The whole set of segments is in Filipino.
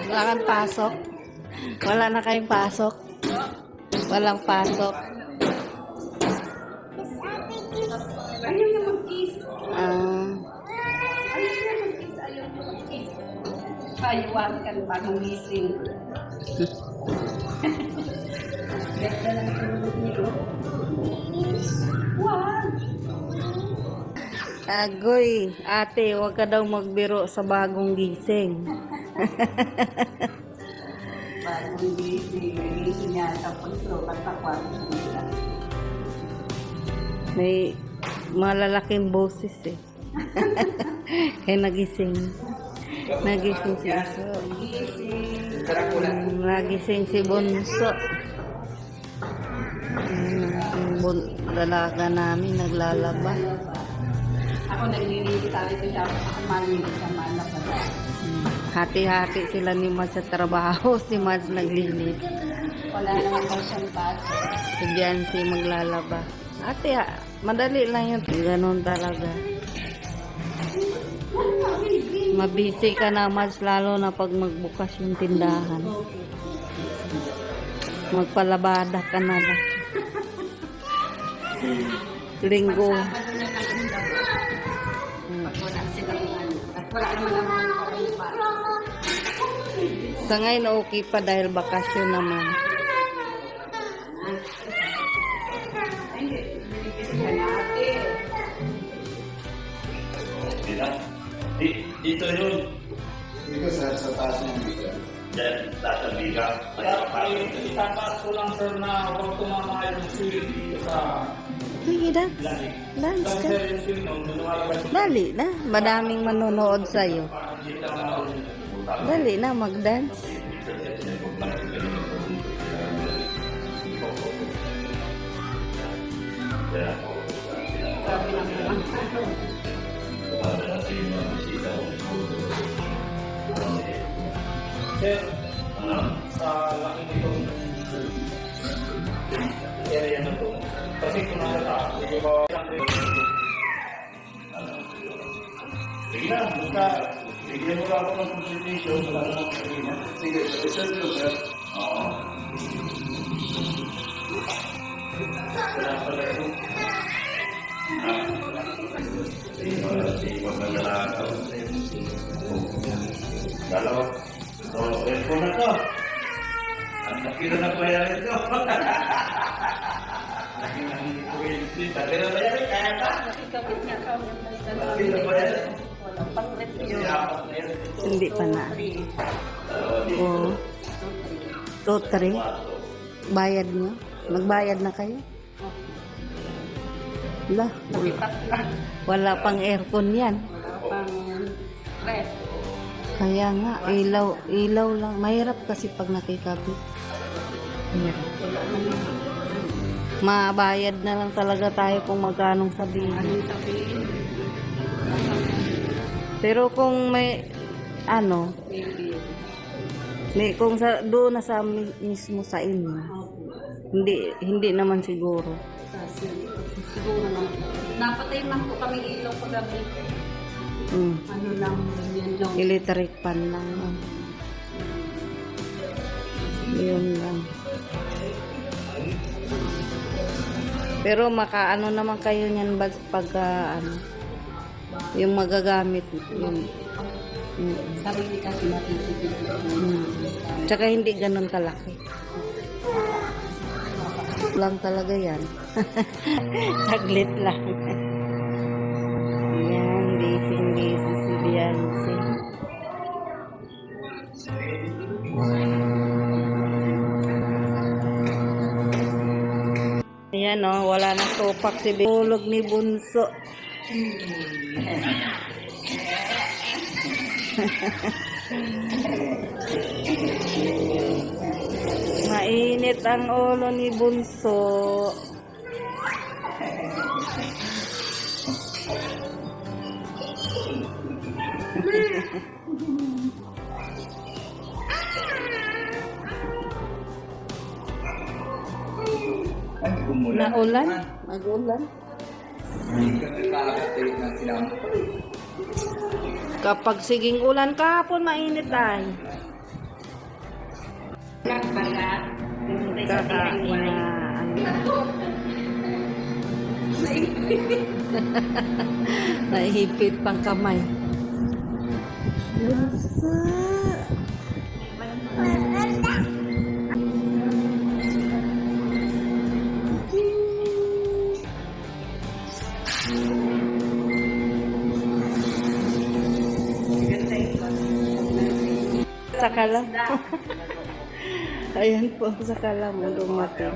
Wala kang pasok. Wala na kayong pasok. Walang pasok. Ayaw na mag-kiss. Ayaw na mag-kiss. Ayaw na mag-kiss. Kayuan ka na bagong gising. Ganda ng tulog niyo. Wow! Agoy, ate, huwag ka daw magbiro sa bagong gising. Bagong gising. Gising niya. Tapos sukat sa kwarto nila. May malalaking boses eh. Kaya nagising. Nagising si Iso. Nagising si Bunso. Dalaga namin naglalaba. Ako naglilinis sa ito siya. Ako malinis siya manak na. Hati-hati sila ni Mads sa trabaho. Si Mads naglinis. Wala naman daw siyang paso. Si Jancy maglalaba. Ate, madali lang yun. Ganon talaga. Mabisi ka na, Mads, lalo na pag magbukas yung tindahan. Magpalabada ka na lang. Linggo. Sa ngayon, okay pa dahil bakasyon naman. Dito yun. Dito sa taas ng biga. Diyan, tatabi ka. Itapas ko lang sir na huwag tumama yung sulit dito sa Sige, dance. lalim. Dance Kasi ka. yung sulit nung lumalabas Dali na. Madaming manonood sa'yo. Dali na, mag-dance. Sabi lang naman. sir, sa laki nito area na to. Kasi kung nakata, hindi ba Sige na, basta. Bigyan mo lang ako ng consultation. Wala naman sige na. Sige, isang dito, sir. Oo. Wala pala ito. Wala na dalaga. Dalawa. So, aircon na to. Ang nakita na bayaran ito. Laki ng kuwinti. Laki na bayaran. Kaya ka? Kapit niya ka. Laki na bayaran. Walang pang-review. Apat na yan. Hindi pa na. Oo. 2-3. Bayad nyo? Nagbayad na kayo? Wala. Wala pang aircon yan. Wala pang-ref. Kaya nga, ilaw lang. Mahirap kasi pag nakikabit. Mahirap. Mabayad na lang talaga tayo kung magkanong sabihin. Anong sabihin? Pero kung may, ano, may, kung sa, doon na sa mismo sa inyo, hindi naman siguro. Siguro naman. Napatay man po kami ilaw paggabi. Ano lang, yan lang. Electric pan lang. Yun lang. Pero makaano naman kayo niyan pag ano, yung magagamit yung Sarili kasi natitipid. Tsaka hindi ganun kalaki. Lang talaga yan. Saglit lang. Yan, busy si Beyonce. Ayan o, wala na tupak si Tulog ni Bunso. Mainit ang ulo ni Bunso. Naulan? Mag-ulan? Kapag siging ulan kahapon, mainit ay. kakain na naihipit pang kamay. Lusa. Sakala. Ayan po, sakala mo dumating.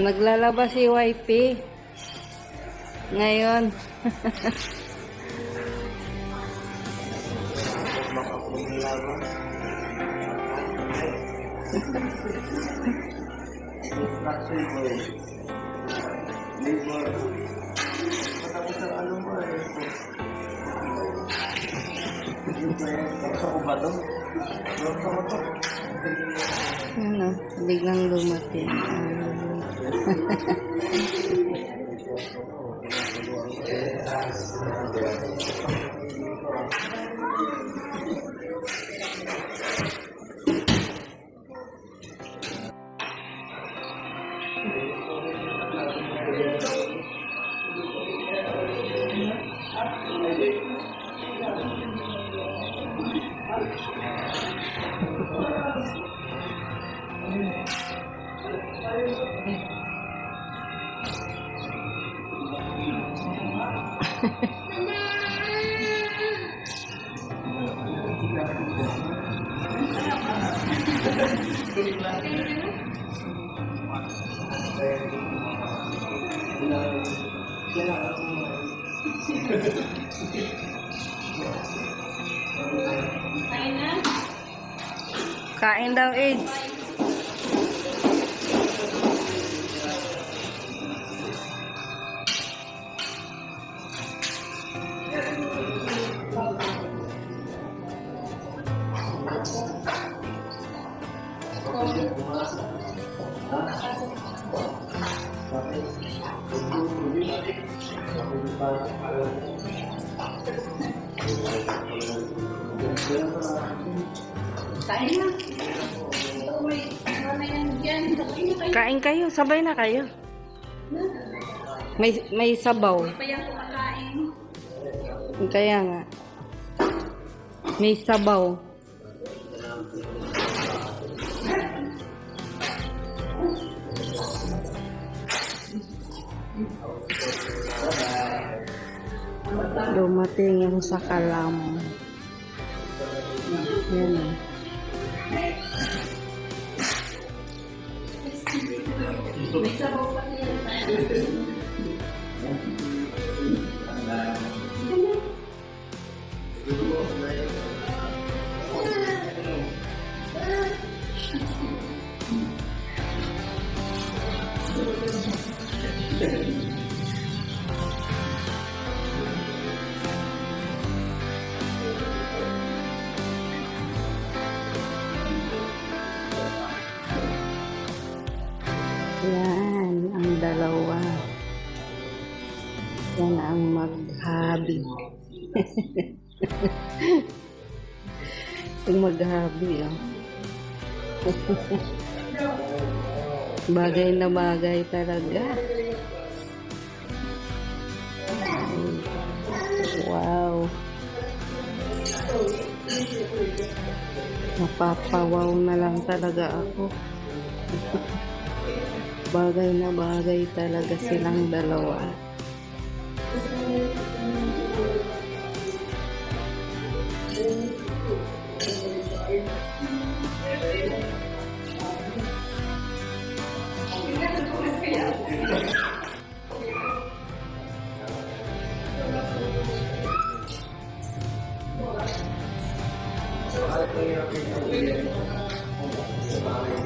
Naglalaba si YP ngayon. Ano, biglang dumating. Kain daw, Age. Kain na. Ito, may yan dyan. Kain kayo, sabay na kayo. May sabaw. Pa yan kumakain. Kaya nga. May sabaw. Dumating yung sakalam. Yan. May sabaw pa yan. Yan, ang dalawa. Yan ang maghabi. Yung maghabi, oh. Bagay na bagay talaga. Wow. Napapawaw na lang talaga ako. Bagay na bagay talaga silang dalawa.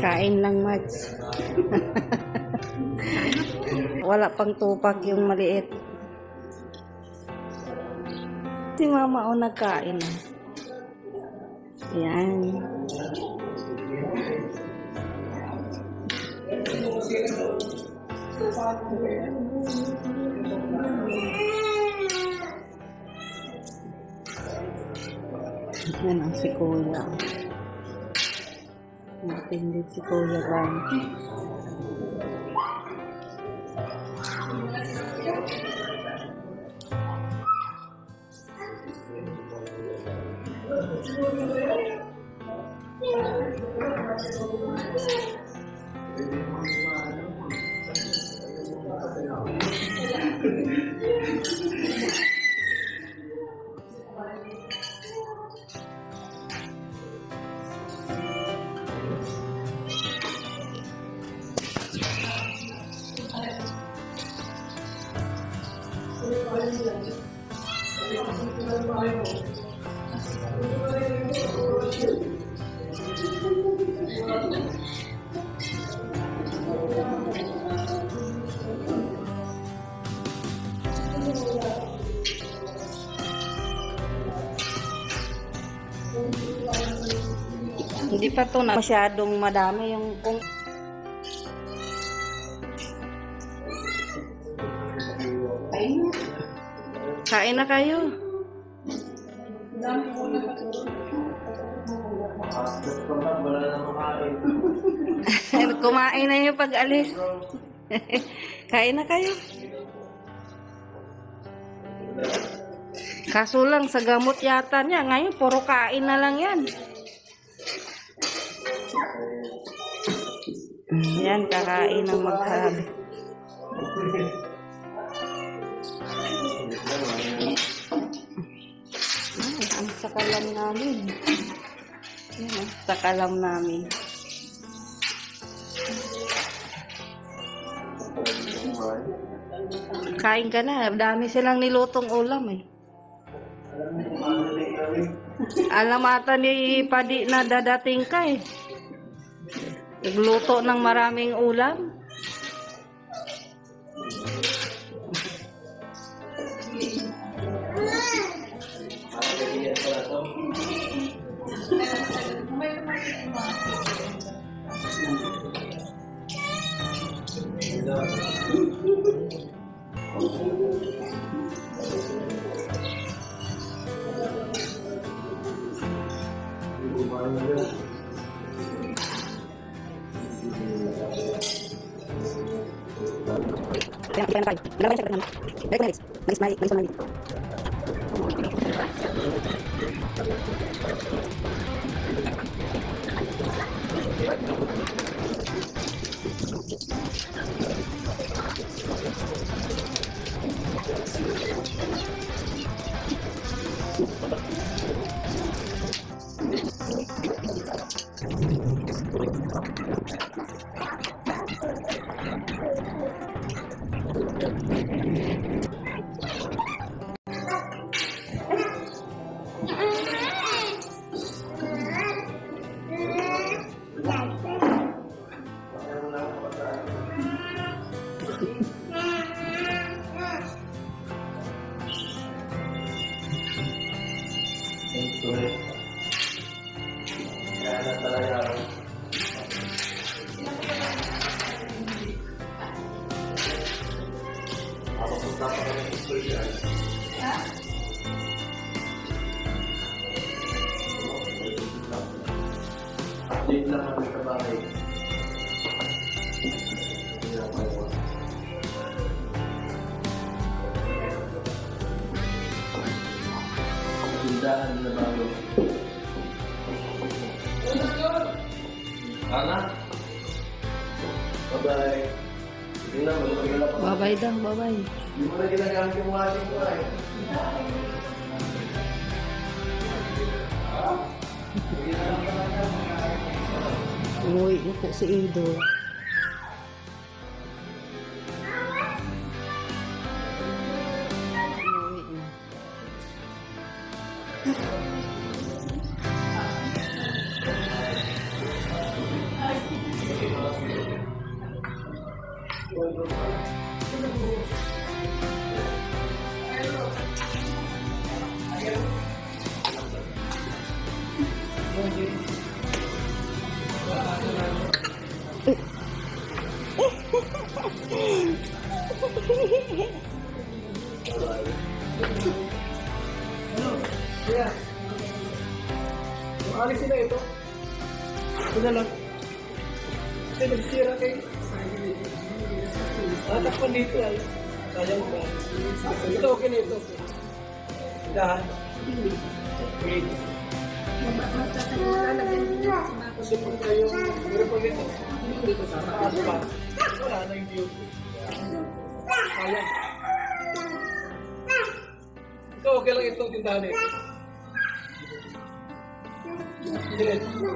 Kain lang, Mads. Wala pang tupak yung maliit. Si mama o nagkain. Yan. Yan ang si Kuya. Matindid si Kuya Randy. Hindi pa to na masyadong madami yung kung kain na kayo. Kumain na yung pag-alis. Kain na kayo. Kaso lang sa gamot yata niya. Ngayon puro kain na lang yan. Yan, kakain ng magsabi. Ang sakalam namin. Yan, ang sakalam namin. Kain ka na. Dami silang nilutong ulam eh. Alam ata ni Padi na dadating ka eh. Nagluto ng maraming ulam. Update lang kami sa bahay. Tindahan na bago. Ana? Bye-bye. Tingnan mo, magpagala pa. Bye-bye daw, bye-bye. Hindi mo na ginagamit yung washing ko eh. Umuwi na po si Ido. Umuwi na. Kasi nagsira kayo. Takpan dito ay. Sayang ba? Ito okay na ito. Dahan. Okay. Kasi kung kayo, meron pa ito. Dito sa taas pa. Wala na yung view. Sayang. Ito okay lang ito tindahan ito. Diretso.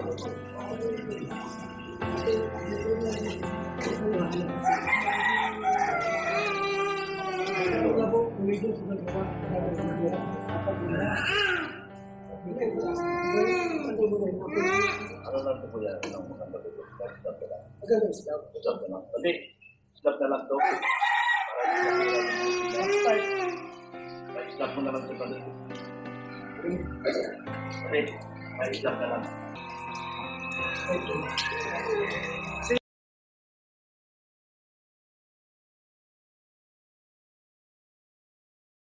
Ano lang ito po yan? Ang maganda dito. Stop na lang. Stop na lang. Kasi, stop na lang ito. Para stop mo na lang ito. Okay. Stop na lang.